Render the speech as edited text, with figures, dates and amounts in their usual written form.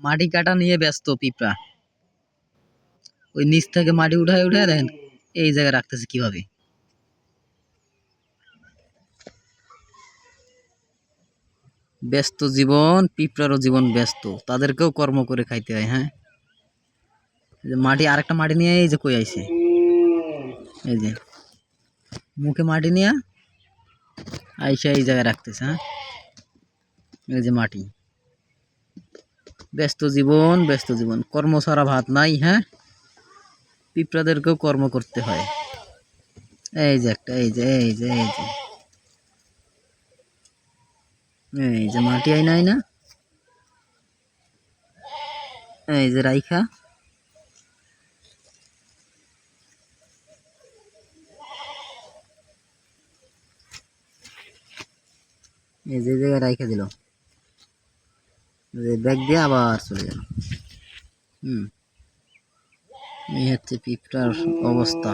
মাটি কাটা নিয়ে ব্যস্ত পিঁপড়া। ওই নিচ থেকে মাটি উঠায় উঠায় দেখেন এই জায়গায় রাখতেছে কিভাবে। ব্যস্ত জীবন, পিঁপড়ারও জীবন ব্যস্ত, তাদেরকেও কর্ম করে খাইতে হয়। হ্যাঁ, মাটি আরেকটা মাটি নিয়ে এই যে কই আইছে, এই যে মুখে মাটি নিয়ে আইসা এই জায়গায় রাখতেছে। হ্যাঁ, এই যে মাটি। ব্যস্ত জীবন, ব্যস্ত জীবন, কর্ম ছাড়া ভাত নাই। হ্যাঁ, পিঁপড়াদেরকেও কর্ম করতে হয়। এই যে একটা, এই যে এই যে এই যে এই যে মাটি আইনা আইনা এই যে রাইখা, এই যে জায়গায় রাইখা দিল, ব্যাগ দিয়ে আবার চলে গেল। এই হচ্ছে পিঁপড়ার অবস্থা।